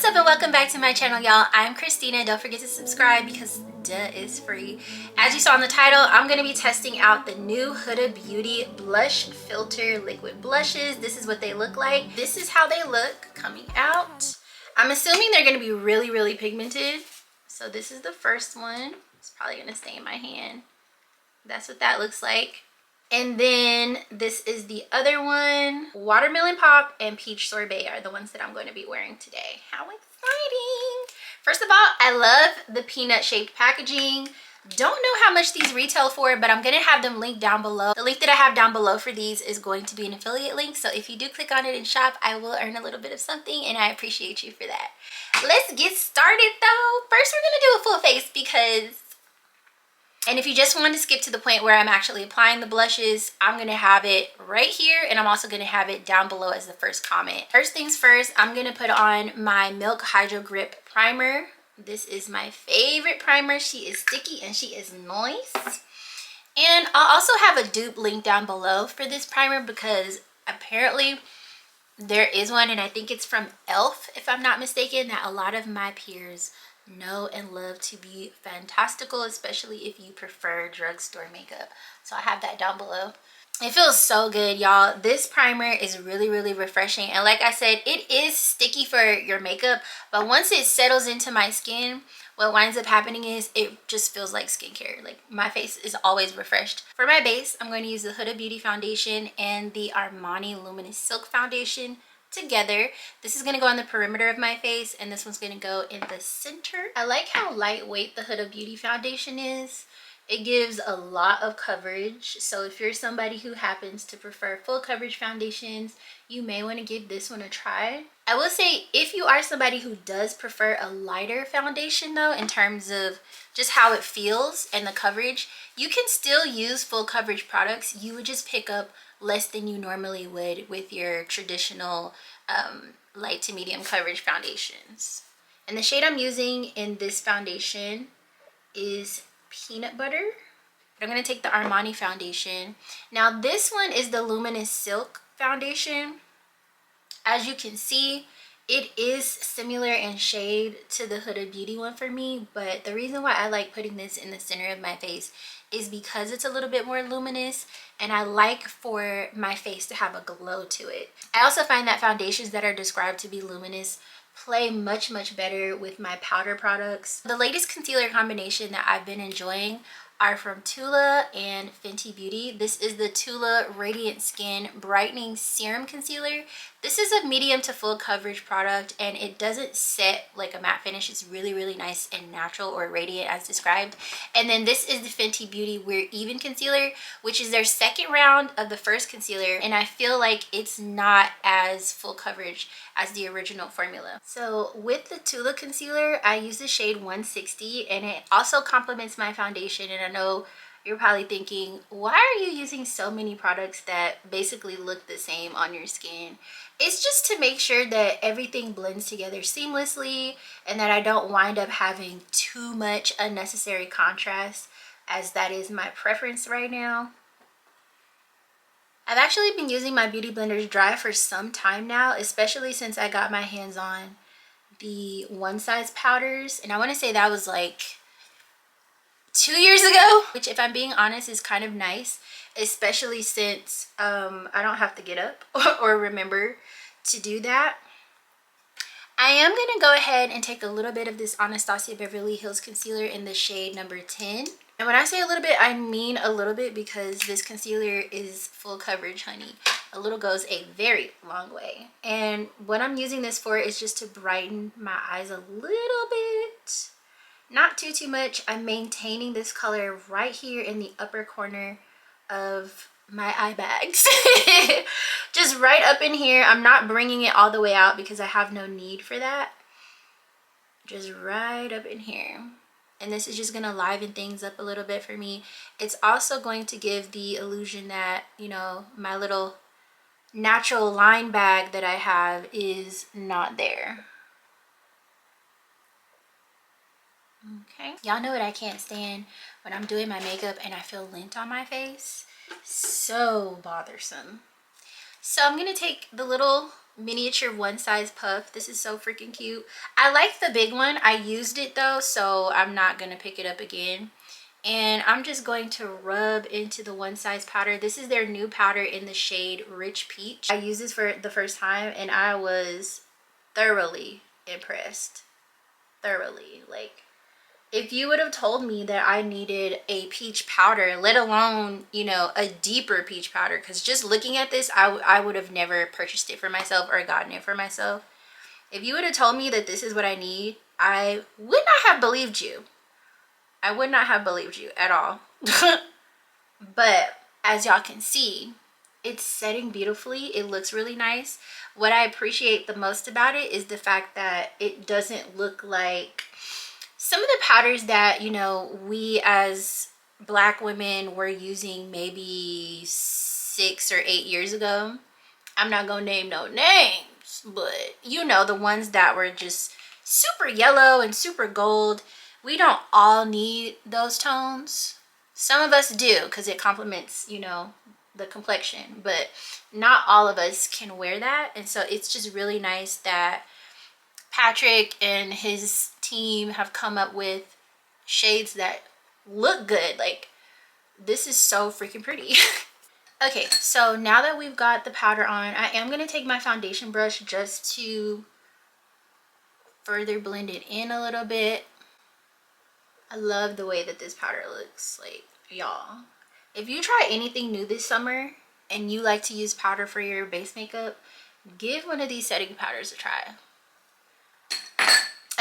up and welcome back to my channel, y'all. I'm Krizz'Tina. Don't forget to subscribe because duh is free. As you saw in the title, I'm going to be testing out the new Huda Beauty Blush Filter Liquid Blushes. This is what they look like. This is how they look coming out. I'm assuming they're going to be really pigmented. So this is the first one. It's probably going to stay in my hand. That's what that looks like. And then this is the other one. Watermelon Pop and Peach Sorbet are the ones that I'm going to be wearing today. How exciting! First of all, I love the peanut shaped packaging. Don't know how much these retail for, but I'm going to have them linked down below. The link that I have down below for these is going to be an affiliate link. So if you do click on it and shop, I will earn a little bit of something and I appreciate you for that. Let's get started though. First, we're going to do a full face because... And if you just want to skip to the point where I'm actually applying the blushes, I'm going to have it right here. And I'm also going to have it down below as the first comment. First things first, I'm going to put on my Milk Hydro Grip Primer. This is my favorite primer. She is sticky and she is nice. And I'll also have a dupe link down below for this primer because apparently there is one. And I think it's from e.l.f. if I'm not mistaken, that a lot of my peers know and love to be fantastical, especially if you prefer drugstore makeup. So I have that down below. It feels so good, y'all. This primer is really refreshing, and like I said, it is sticky for your makeup, but once it settles into my skin, what winds up happening is it just feels like skincare. Like my face is always refreshed. For my base, I'm going to use the Huda Beauty foundation and the Armani Luminous Silk foundation together. This is going to go on the perimeter of my face and this one's going to go in the center. I like how lightweight the Huda Beauty foundation is. It gives a lot of coverage, so if you're somebody who happens to prefer full coverage foundations, you may want to give this one a try. I will say, if you are somebody who does prefer a lighter foundation though, in terms of just how it feels and the coverage, you can still use full coverage products. You would just pick up less than you normally would with your traditional light to medium coverage foundations. And the shade I'm using in this foundation is Peanut Butter. I'm going to take the Armani foundation. Now this one is the Luminous Silk foundation. As you can see, it is similar in shade to the Huda Beauty one for me, but the reason why I like putting this in the center of my face is because it's a little bit more luminous and I like for my face to have a glow to it. I also find that foundations that are described to be luminous play much better with my powder products. The latest concealer combination that I've been enjoying are from Tula and Fenty Beauty. This is the Tula Radiant Skin Brightening Serum Concealer. This is a medium to full coverage product and it doesn't set like a matte finish. It's really nice and natural, or radiant as described. And then this is the Fenty Beauty We're Even Concealer, which is their second round of the first concealer, and I feel like it's not as full coverage as the original formula. So with the Tula concealer, I use the shade 160 and it also complements my foundation. And I know you're probably thinking, why are you using so many products that basically look the same on your skin? It's just to make sure that everything blends together seamlessly and that I don't wind up having too much unnecessary contrast, as that is my preference right now. I've actually been using my beauty blenders dry for some time now, especially since I got my hands on the one size powders, and I want to say that was like 2 years ago, which if I'm being honest is kind of nice, especially since I don't have to get up or remember to do that. I am going to go ahead and take a little bit of this Anastasia Beverly Hills concealer in the shade number 10. And when I say a little bit, I mean a little bit because this concealer is full coverage, honey. A little goes a very long way. And what I'm using this for is just to brighten my eyes a little bit. Not too much. I'm maintaining this color right here in the upper corner of my eye bags. Just right up in here. I'm not bringing it all the way out because I have no need for that. Just right up in here. And this is just going to liven things up a little bit for me. It's also going to give the illusion that, you know, my little natural line bag that I have is not there. Okay, y'all know what I can't stand when I'm doing my makeup and I feel lint on my face. So bothersome. So I'm gonna take the little miniature one size puff. This is so freaking cute. I like the big one. I used it though, so I'm not gonna pick it up again. And I'm just going to rub into the one size powder. This is their new powder in the shade Rich Peach. I used this for the first time and I was thoroughly impressed. Thoroughly. Like, if you would have told me that I needed a peach powder, let alone, you know, a deeper peach powder, because just looking at this, I would have never purchased it for myself or gotten it for myself. If you would have told me that this is what I need, I would not have believed you. I would not have believed you at all. But as y'all can see, it's setting beautifully. It looks really nice. What I appreciate the most about it is the fact that it doesn't look like some of the powders that, you know, we as Black women were using maybe 6 or 8 years ago. I'm not gonna name no names, but you know, the ones that were just super yellow and super gold. We don't all need those tones. Some of us do because it complements, you know, the complexion, but not all of us can wear that. And so it's just really nice that Patrick and his team have come up with shades that look good. Like, this is so freaking pretty. Okay, so now that we've got the powder on, I am going to take my foundation brush just to further blend it in a little bit. I love the way that this powder looks. Like, y'all, if you try anything new this summer and you like to use powder for your base makeup, give one of these setting powders a try.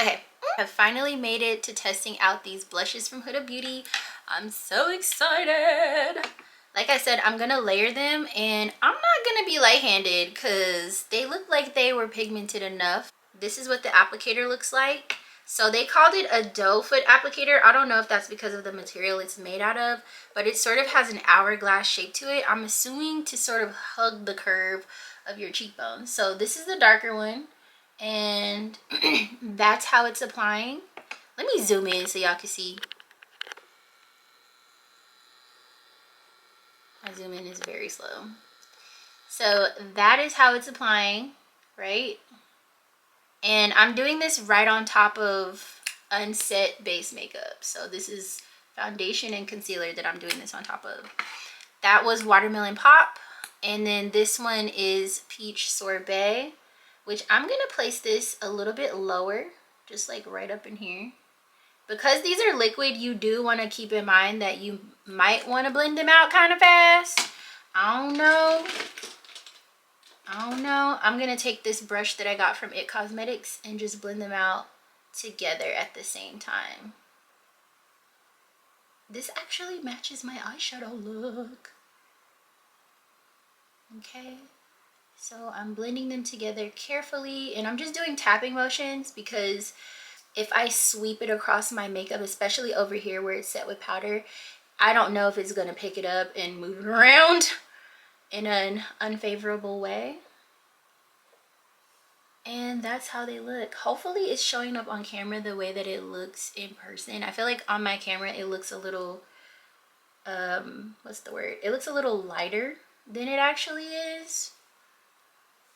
Okay, I've finally made it to testing out these blushes from Huda Beauty. I'm so excited. Like I said, I'm gonna layer them and I'm not gonna be light-handed because they look like they were pigmented enough. This is what the applicator looks like. So they called it a doe foot applicator. I don't know if that's because of the material it's made out of, but it sort of has an hourglass shape to it. I'm assuming to sort of hug the curve of your cheekbones. So this is the darker one, and that's how it's applying. Let me zoom in so y'all can see. My zoom in is very slow. So that is how it's applying, right? And I'm doing this right on top of unset base makeup. So this is foundation and concealer that I'm doing this on top of. That was Watermelon Pop. And then this one is Peach Sorbet, which I'm going to place this a little bit lower, just like right up in here. Because these are liquid, you do want to keep in mind that you might want to blend them out kind of fast. I don't know. I'm going to take this brush that I got from It Cosmetics and just blend them out together at the same time. This actually matches my eyeshadow look. Okay. So I'm blending them together carefully, and I'm just doing tapping motions because if I sweep it across my makeup, especially over here where it's set with powder, I don't know if it's going to pick it up and move it around in an unfavorable way. And that's how they look. Hopefully it's showing up on camera the way that it looks in person. I feel like on my camera it looks a little what's the word? It looks a little lighter than it actually is.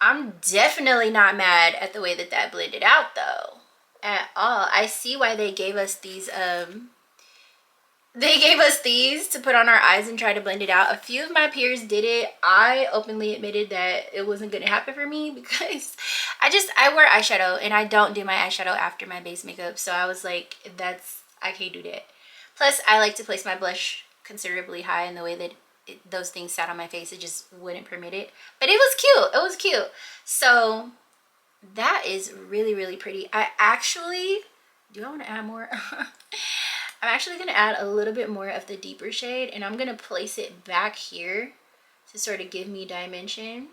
I'm definitely not mad at the way that that blended out though, at all. I see why they gave us these to put on our eyes and try to blend it out. A few of my peers did it. I openly admitted that it wasn't going to happen for me because I wear eyeshadow and I don't do my eyeshadow after my base makeup. So I was like, I can't do that. Plus, I like to place my blush considerably high, in the way that those things sat on my face, it just wouldn't permit it. But it was cute. It was cute. So that is really, really pretty. Do I want to add more? I'm actually going to add a little bit more of the deeper shade, and I'm going to place it back here to sort of give me dimension.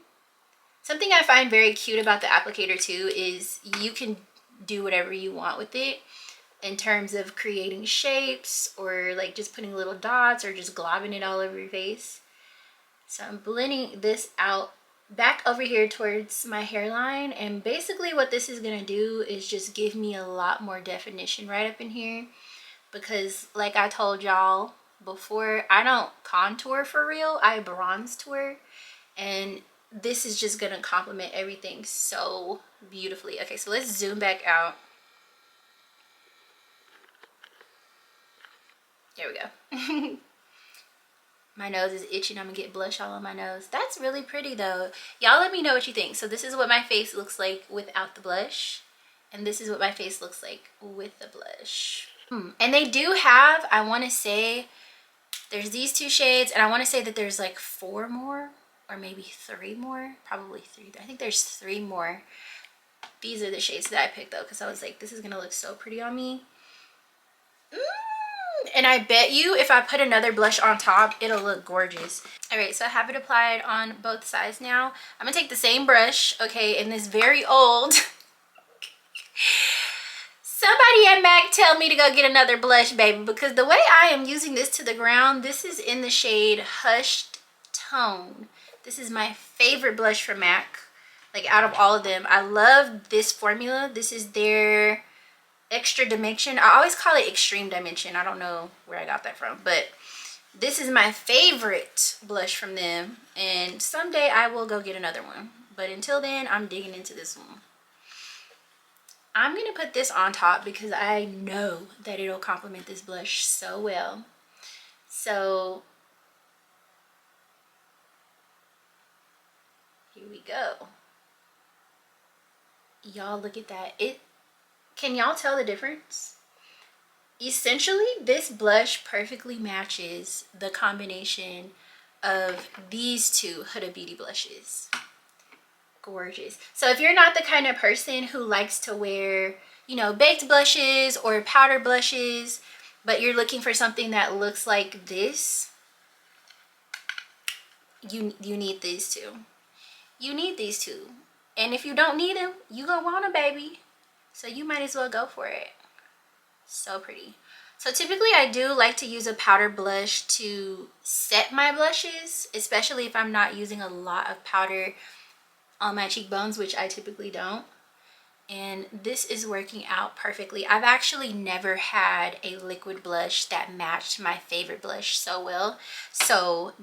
Something I find very cute about the applicator too is you can do whatever you want with it in terms of creating shapes, or like just putting little dots, or just globbing it all over your face. So I'm blending this out back over here towards my hairline, and basically what this is going to do is just give me a lot more definition right up in here. Because like I told y'all before, I don't contour for real, I bronze tour. And this is just gonna complement everything so beautifully. Okay, so let's zoom back out. There we go. My nose is itching. I'm gonna get blush all on my nose. That's really pretty though. Y'all let me know what you think. So this is what my face looks like without the blush, and this is what my face looks like with the blush. And they do have, I want to say, there's these 2 shades, and I want to say that there's like 4 more or maybe 3 more, probably 3. I think there's 3 more. These are the shades that I picked though, because I was like, this is gonna look so pretty on me. And I bet you if I put another blush on top, it'll look gorgeous. All right, so I have it applied on both sides now. I'm gonna take the same brush, okay, in this very old somebody at MAC tell me to go get another blush, baby, because the way I am using this to the ground, this is in the shade Hushed Tone. This is my favorite blush from MAC, like out of all of them. I love this formula. This is their Extra Dimension. I always call it Extreme Dimension. I don't know where I got that from, but this is my favorite blush from them, and someday I will go get another one, but until then I'm digging into this one. I'm gonna put this on top because I know that it'll complement this blush so well. So here we go. Y'all look at that. Can y'all tell the difference? Essentially, this blush perfectly matches the combination of these 2 Huda Beauty blushes. Gorgeous. So if you're not the kind of person who likes to wear, you know, baked blushes or powder blushes, but you're looking for something that looks like this, you need these 2. You need these 2. And if you don't need them, you gonna want them, baby. So you might as well go for it. So pretty. So typically I do like to use a powder blush to set my blushes, especially if I'm not using a lot of powder on my cheekbones, which I typically don't. And this is working out perfectly. I've actually never had a liquid blush that matched my favorite blush so well. So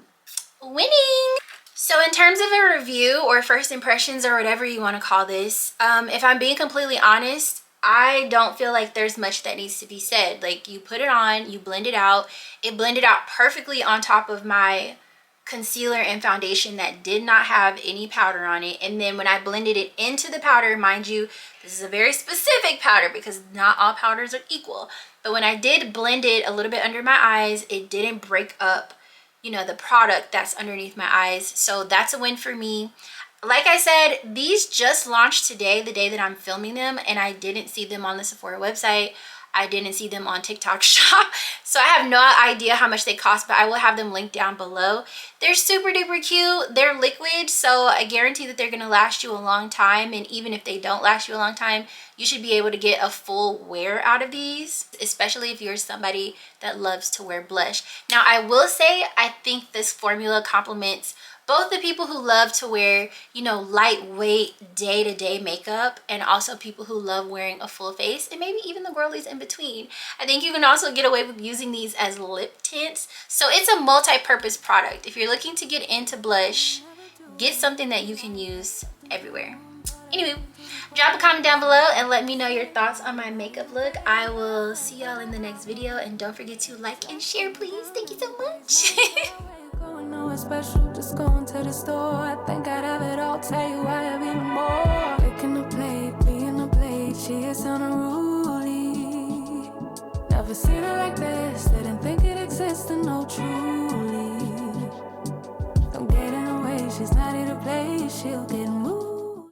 winning. So in terms of a review or first impressions or whatever you want to call this, if I'm being completely honest, I don't feel like there's much that needs to be said. Like, you put it on, you blend it out. It blended out perfectly on top of my concealer and foundation that did not have any powder on it. And then when I blended it into the powder, mind you, this is a very specific powder because not all powders are equal. But when I did blend it a little bit under my eyes, it didn't break up, you know, the product that's underneath my eyes. So that's a win for me. Like I said, these just launched today, the day that I'm filming them, and I didn't see them on the Sephora website. I didn't see them on TikTok shop. So I have no idea how much they cost, but I will have them linked down below. They're super duper cute. They're liquid, so I guarantee that they're gonna last you a long time. And even if they don't last you a long time, you should be able to get a full wear out of these, especially if you're somebody that loves to wear blush. Now, I will say, I think this formula complements both the people who love to wear, you know, lightweight day-to-day makeup, and also people who love wearing a full face, and maybe even the girlies in between. I think you can also get away with using these as lip tints. So it's a multi-purpose product. If you're looking to get into blush, get something that you can use everywhere. Anyway, drop a comment down below and let me know your thoughts on my makeup look. I will see y'all in the next video, and don't forget to like and share, please. Thank you so much. Nowhere special, just going to the store. I think I'd have it all, tell you I have even more. Picking a plate, being a plate, she is unruly. Never seen her like this, didn't think it existed, no truly. Don't get in her way, she's not here to play, she'll get